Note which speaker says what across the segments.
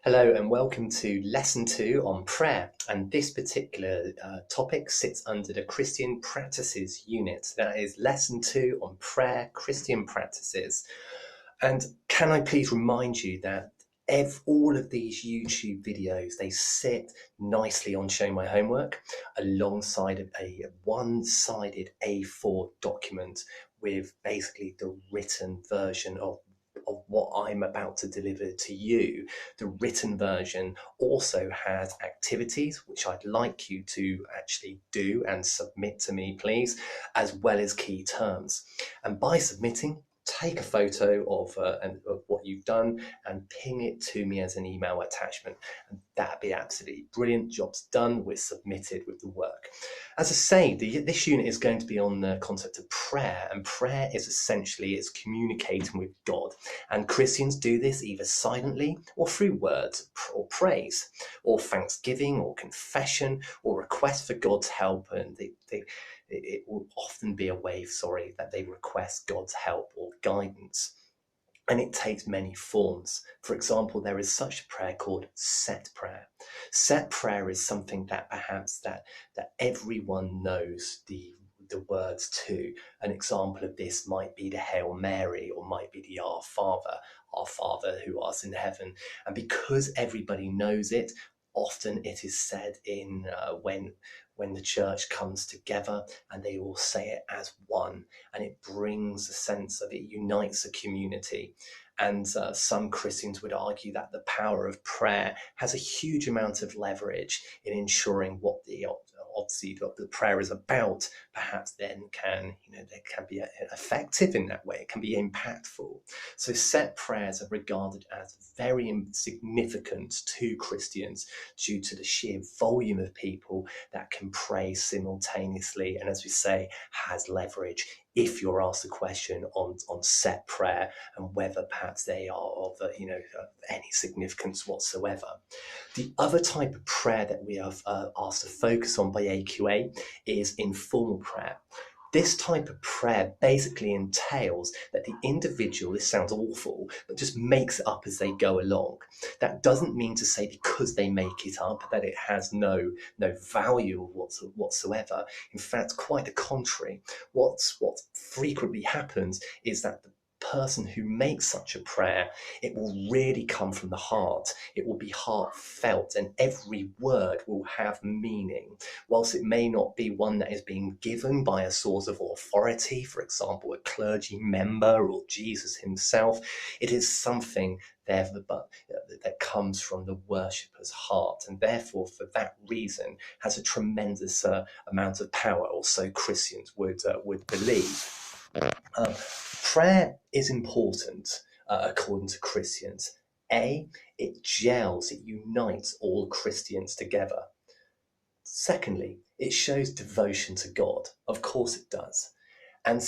Speaker 1: Hello and welcome to Lesson 2 on prayer. And this particular topic sits under the Christian Practices unit. That is Lesson 2 on prayer, Christian practices. And can I please remind you that all of these YouTube videos, they sit nicely on Show My Homework alongside of a one-sided A4 document with basically the written version of what I'm about to deliver to you. The written version also has activities which I'd like you to actually do and submit to me, please, as well as key terms. And by submitting, take a photo of what you've done and ping it to me as an email attachment. And that'd be absolutely brilliant. Job's done. We're submitted with the work. As I say, this unit is going to be on the concept of prayer, and prayer is essentially it's communicating with God. And Christians do this either silently or through words or praise or thanksgiving or confession or request for God's help. And it will often be a way, that they request God's help or guidance. And it takes many forms. For example, there is such a prayer called set prayer. Set prayer is something that perhaps that everyone knows the words to. An example of this might be the Hail Mary, or might be the Our Father who art in heaven. And because everybody knows it, often it is said in when the church comes together and they all say it as one, and it brings a sense of it unites a community. And some Christians would argue that the power of prayer has a huge amount of leverage in ensuring what obviously what the prayer is about, perhaps then they can be effective in that way. It can be impactful. So set prayers are regarded as very significant to Christians due to the sheer volume of people that can pray simultaneously, and as we say, has leverage if you're asked a question on set prayer and whether perhaps they are of any significance whatsoever. The other type of prayer that we are asked to focus on by AQA is informal prayer. This type of prayer basically entails that the individual, this sounds awful, but just makes it up as they go along. That doesn't mean to say because they make it up that it has no value whatsoever. In fact, quite the contrary. What frequently happens is that the person who makes such a prayer, it will really come from the heart. It will be heartfelt, and every word will have meaning. Whilst it may not be one that is being given by a source of authority, for example, a clergy member or Jesus himself, it is something there that comes from the worshipper's heart, and therefore, for that reason, has a tremendous amount of power, or so Christians would believe. Prayer is important according to Christians. It gels, it unites all Christians together. Secondly, it shows devotion to God. Of course it does. And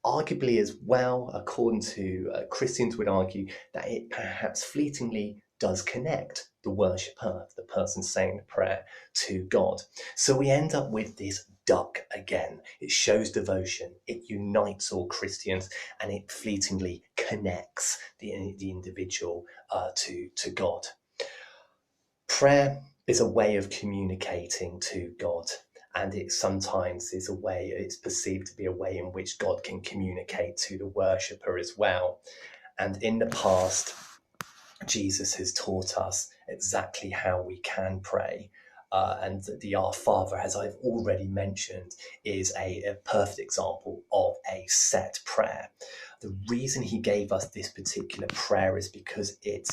Speaker 1: arguably as well, according to Christians would argue that it perhaps fleetingly does connect the worshipper, the person saying the prayer, to God. So we end up with this duck again. It shows devotion, it unites all Christians, and it fleetingly connects the individual to God. Prayer is a way of communicating to God, and it sometimes is it's perceived to be a way in which God can communicate to the worshipper as well. And in the past, Jesus has taught us exactly how we can pray. And the Our Father, as I've already mentioned, is a perfect example of a set prayer. The reason he gave us this particular prayer is because it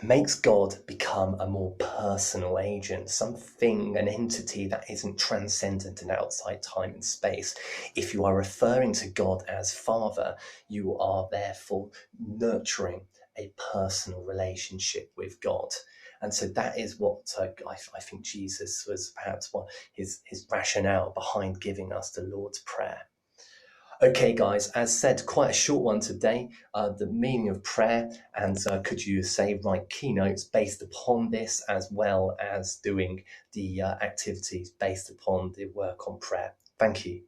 Speaker 1: makes God become a more personal agent, an entity that isn't transcendent and outside time and space. If you are referring to God as Father, you are therefore nurturing a personal relationship with God. And so that is what I think Jesus was perhaps his rationale behind giving us the Lord's Prayer. Okay, guys, as said, quite a short one today, the meaning of prayer, and could you write keynotes based upon this, as well as doing the activities based upon the work on prayer. Thank you.